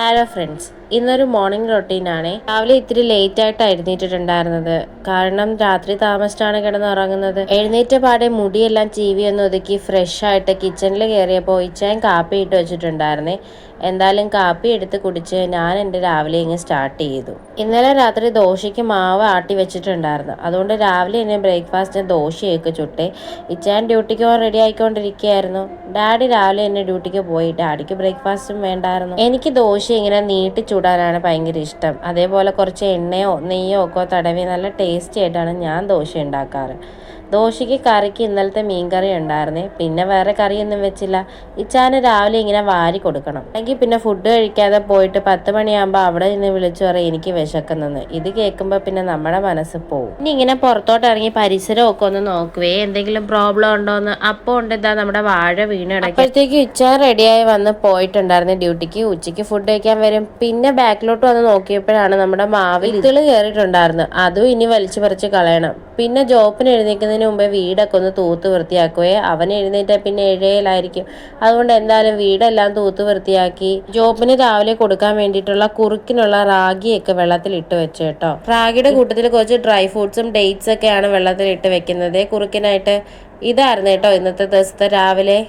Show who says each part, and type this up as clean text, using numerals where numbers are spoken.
Speaker 1: Hello friends, ഇന്നൊരു morning റൊട്ടീനാണ്. രാവിലെ ഇത്തിരി ലേറ്റ് ആയിട്ട് എഴുന്നേറ്റിട്ടുണ്ടായിരുന്നത്. കാരണം രാത്രി താമസിച്ചാണ് കിടന്നുറങ്ങുന്നത്. എഴുന്നേറ്റ പാടെ മുടിയെല്ലാം ചീവി ഒന്ന് ഒതുക്കി ഫ്രഷ് ആയിട്ട് കിച്ചണിൽ കയറിയപ്പോൾ ഇച്ചായൻ കാപ്പി ഇട്ട് വെച്ചിട്ടുണ്ടായിരുന്നേ. എന്തായാലും കാപ്പി എടുത്ത് കുടിച്ച് ഞാൻ എൻ്റെ രാവിലെ ഇങ്ങ് സ്റ്റാർട്ട് ചെയ്തു. ഇന്നലെ രാത്രി ദോശയ്ക്ക് മാവ് ആട്ടി വെച്ചിട്ടുണ്ടായിരുന്നു. അതുകൊണ്ട് രാവിലെ തന്നെ ബ്രേക്ക്ഫാസ്റ്റിന് ദോശയൊക്കെ ചുട്ടേ. ഇച്ചായൻ ഡ്യൂട്ടിക്ക് പോകാൻ റെഡി ആയിക്കൊണ്ടിരിക്കുകയായിരുന്നു. ഡാഡി രാവിലെ തന്നെ ഡ്യൂട്ടിക്ക് പോയി. ഡാഡിക്ക് ബ്രേക്ക്ഫാസ്റ്റും വേണ്ടായിരുന്നു. എനിക്ക് ദോശ ഇങ്ങനെ നീട്ടി ചൂടാനാണ് ഭയങ്കര ഇഷ്ടം. അതേപോലെ കുറച്ച് എണ്ണയോ നെയ്യോ ഒക്കെ തടവി നല്ല ടേസ്റ്റി ആയിട്ടാണ് ഞാൻ ദോശ ഉണ്ടാക്കാറ്. ദോശയ്ക്ക് കറിക്ക് ഇന്നലത്തെ മീൻകറി ഉണ്ടായിരുന്നേ. പിന്നെ വേറെ കറിയൊന്നും വെച്ചില്ല. ഇച്ചാന് രാവിലെ ഇങ്ങനെ വാരി കൊടുക്കണം. അല്ലെങ്കിൽ പിന്നെ ഫുഡ് കഴിക്കാതെ പോയിട്ട് 10 മണിയാകുമ്പോൾ അവിടെ നിന്ന് വിളിച്ചു പറയും എനിക്ക് വിശക്കുന്നെന്ന്. ഇത് കേൾക്കുമ്പോൾ പിന്നെ നമ്മുടെ മനസ്സ് പോവും. ഇനി ഇങ്ങനെ പുറത്തോട്ട് ഇറങ്ങി പരിസരമൊക്കെ ഒന്ന് നോക്കുവേ, എന്തെങ്കിലും പ്രോബ്ലം ഉണ്ടോന്ന്. അപ്പോൾ ഉണ്ട് ഇതാ നമ്മുടെ വാഴ വീണ് കിടക്കും. അപ്പോഴത്തേക്ക് ഇച്ചാൻ റെഡിയായി വന്ന് പോയിട്ടുണ്ടായിരുന്നു ഡ്യൂട്ടിക്ക്. ഉച്ചയ്ക്ക് ഫുഡ് കഴിക്കാൻ വരും. പിന്നെ ബാക്കിലോട്ട് വന്ന് നോക്കിയപ്പോഴാണ് നമ്മുടെ മാവിൽ ഇത്തിള് കയറിയിട്ടുണ്ടായിരുന്നു. അതും ഇനി വലിച്ചു പറിച്ച് കളയണം. പിന്നെ ജോപ്പിന് എഴുന്നേൽക്കുന്നതിന് മുമ്പേ വീടൊക്കെ ഒന്ന് തൂത്ത് വൃത്തിയാക്കുകയെ. അവൻ എഴുന്നേറ്റാൽ പിന്നെ എഴയിലായിരിക്കും. അതുകൊണ്ട് എന്തായാലും വീടെല്ലാം തൂത്ത് വൃത്തിയാക്കി. ജോബിന് രാവിലെ കൊടുക്കാൻ വേണ്ടിയിട്ടുള്ള കുറുക്കിനുള്ള റാഗിയൊക്കെ വെള്ളത്തിൽ ഇട്ട് വെച്ചു കേട്ടോ. റാഗിയുടെ കൂട്ടത്തിൽ കുറച്ച് ഡ്രൈ ഫ്രൂട്ട്സും ഡേറ്റ്സ് ഒക്കെയാണ് വെള്ളത്തിൽ ഇട്ട് വെക്കുന്നത് കുറുക്കിനായിട്ട്. ഇതായിരുന്നു കേട്ടോ ഇന്നത്തെ ദിവസത്തെ രാവിലെ.